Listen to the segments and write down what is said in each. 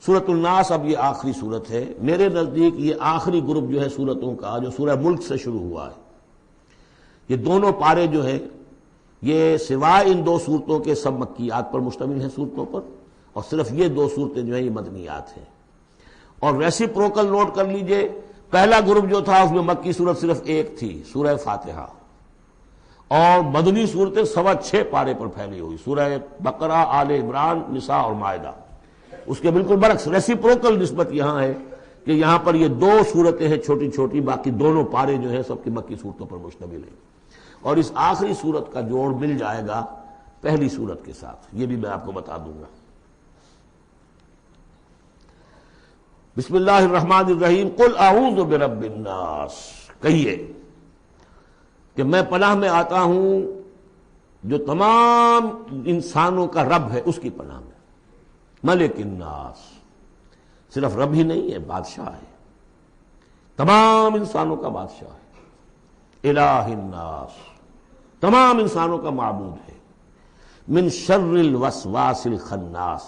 سورۃ الناس اب یہ آخری سورت ہے میرے نزدیک. یہ آخری گروپ جو ہے سورتوں کا جو سورہ ملک سے شروع ہوا ہے. یہ دونوں پارے جو ہیں یہ سوائے ان دو صورتوں کے سب مکیات پر مشتمل ہیں صورتوں پر، اور صرف یہ دو صورتیں جو ہیں یہ مدنیات ہیں. اور ریسیپروکل نوٹ کر لیجئے، پہلا گروپ جو تھا اس میں مکی صورت صرف ایک تھی، سورہ فاتحہ، اور مدنی صورتیں 6.25 پارے پر پھیلی ہوئی، سورہ بقرہ، آل عمران، نساء اور مائدہ. اس کے بالکل برعکس ریسیپروکل نسبت یہاں ہے کہ یہاں پر یہ دو صورتیں ہیں چھوٹی چھوٹی، باقی دونوں پارے جو ہیں سب کی مکی صورتوں پر مشتمل ہیں. اور اس آخری صورت کا جوڑ مل جائے گا پہلی صورت کے ساتھ، یہ بھی میں آپ کو بتا دوں گا. بسم اللہ الرحمن الرحیم. قل اعوذ برب الناس، کہیے کہ میں پناہ میں آتا ہوں جو تمام انسانوں کا رب ہے اس کی پناہ میں. ملک الناس، صرف رب ہی نہیں ہے، بادشاہ ہے، تمام انسانوں کا بادشاہ ہے. الہ الناس، تمام انسانوں کا معبود ہے. من شر الوسواس الخناس،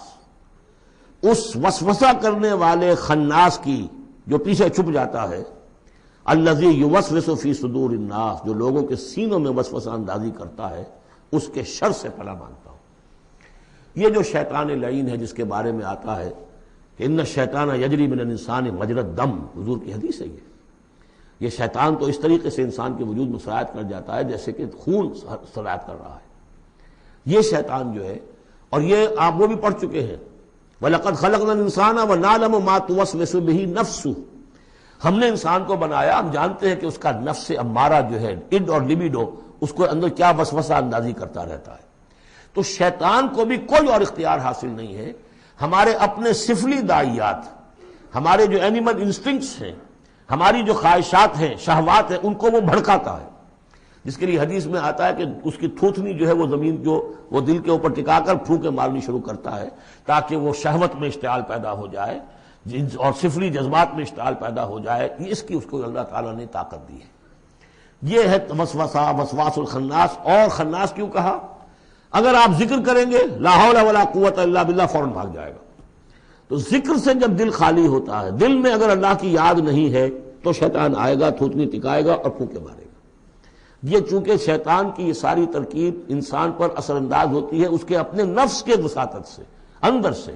اس وسوسہ کرنے والے خناس کی جو پیچھے چھپ جاتا ہے. الذی یوسوس فی صدور الناس، جو لوگوں کے سینوں میں وسوسہ اندازی کرتا ہے، اس کے شر سے پناہ مانگتا ہوں. یہ جو شیطان لعین ہے جس کے بارے میں آتا ہے کہ ان الشیطان یجری من الانسان مجری الدم، حضور کی حدیث ہے یہ شیطان تو اس طریقے سے انسان کے وجود میں سرایت کر جاتا ہے جیسے کہ خون سرایت کر رہا ہے. یہ شیطان جو ہے، اور یہ آپ وہ بھی پڑھ چکے ہیں، وَلَقَدْ خَلَقْنَا الْإِنسَانَ وَنَعْلَمُ مَا تُوَسْوِسُ بِهِ نَفْسُهُ، ہم نے انسان کو بنایا، ہم جانتے ہیں کہ اس کا نفس امارہ جو ہے، اڈ اور لبیڈو، اس کو اندر کیا وسوسہ اندازی کرتا رہتا ہے. تو شیطان کو بھی کوئی اور اختیار حاصل نہیں ہے. ہمارے اپنے سفلی داعیات، ہمارے جو اینیمل انسٹنکٹس ہیں، ہماری جو خواہشات ہیں، شہوات ہیں، ان کو وہ بھڑکاتا ہے. جس کے لیے حدیث میں آتا ہے کہ اس کی تھوتنی جو ہے وہ زمین جو وہ دل کے اوپر ٹکا کر پھونکے مارنی شروع کرتا ہے تاکہ وہ شہوت میں اشتعال پیدا ہو جائے اور سفلی جذبات میں اشتعال پیدا ہو جائے. اس کی اس کو اللہ تعالیٰ نے طاقت دی ہے. یہ ہے وسوسہ، وسواس الخناس. اور خناس کیوں کہا؟ اگر آپ ذکر کریں گے لا حول ولا قوت الا باللہ، فوراً بھاگ جائے گا. تو ذکر سے جب دل خالی ہوتا ہے، دل میں اگر اللہ کی یاد نہیں ہے تو شیطان آئے گا، تھوتنی ٹکائے گا اور پھونکے مارے گا. یہ چونکہ شیطان کی یہ ساری ترکیب انسان پر اثر انداز ہوتی ہے اس کے اپنے نفس کے وساطت سے، اندر سے،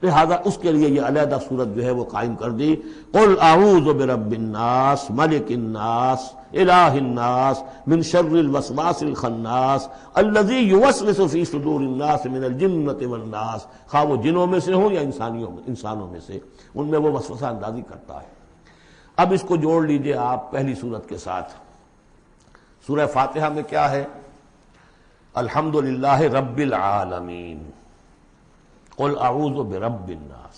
لہذا اس کے لیے یہ علیحدہ صورت جو ہے وہ قائم کر دی. قل اعوذ برب الناس ملک الناس الہ الناس من شر الوسواس الخناس الذی یوسوس فی صدور الناس من الجنۃ والناس. خواہ وہ جنوں میں سے ہوں یا انسانوں میں سے، ان میں وہ وسوسہ اندازی کرتا ہے. اب اس کو جوڑ لیجئے آپ پہلی صورت کے ساتھ. سورہ فاتحہ میں کیا ہے؟ الحمدللہ رب العالمین، قل اعوذ برب الناس،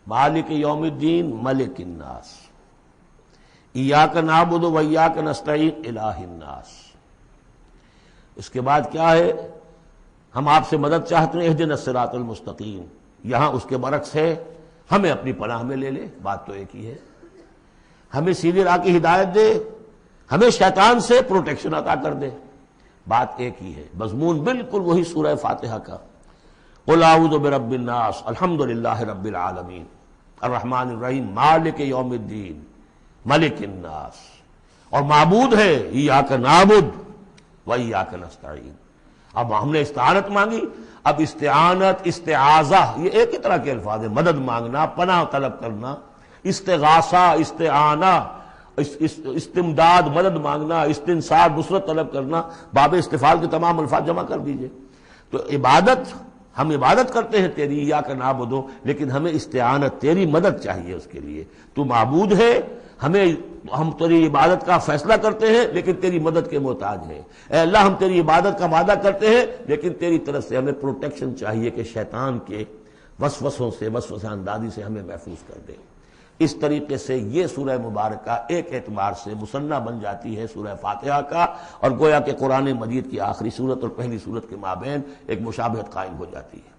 مالک یوم الدین، ملک الناس، ایاک نعبد و ایاک نستعین، الہ الناس. اس کے بعد کیا ہے؟ ہم آپ سے مدد چاہتے ہیں، اہدنا الصراط المستقیم. یہاں اس کے برعکس ہے، ہمیں اپنی پناہ میں لے لے. بات تو ایک ہی ہے، ہمیں سیدھی راہ کی ہدایت دے، ہمیں شیطان سے پروٹیکشن عطا کر دے. بات ایک ہی ہے، مضمون بالکل وہی سورہ فاتحہ کا. قل اعوذ برب الناس، الحمدللہ رب العالمین، الرحمن الرحیم، مالک یوم الدین، ملک الناس. اور معبود ہے ایاک نعبد و ایاک نستعین. اب ہم نے استعانت مانگی، اب استعانت، استعاذہ، یہ ایک ہی طرح کے الفاظ ہیں. مدد مانگنا، پناہ طلب کرنا، استغاثہ، استعانہ، استمداد، مدد مانگنا، استنصار، نصرت طلب کرنا، باب استفعال کے تمام الفاظ جمع کر دیجئے. تو عبادت، ہم عبادت کرتے ہیں تیری، ایاک نعبد، لیکن ہمیں استعانت، تیری مدد چاہیے اس کے لیے. تو معبود ہے، ہم تیری عبادت کا فیصلہ کرتے ہیں لیکن تیری مدد کے محتاج ہیں. اے اللہ، ہم تیری عبادت کا وعدہ کرتے ہیں لیکن تیری طرف سے ہمیں پروٹیکشن چاہیے کہ شیطان کے وسوسوں سے، وسوسہ اندازی سے ہمیں محفوظ کر دے. اس طریقے سے یہ سورہ مبارکہ ایک اعتبار سے مصنف بن جاتی ہے سورہ فاتحہ کا، اور گویا کہ قرآن مجید کی آخری سورت اور پہلی سورت کے مابین ایک مشابہت قائم ہو جاتی ہے.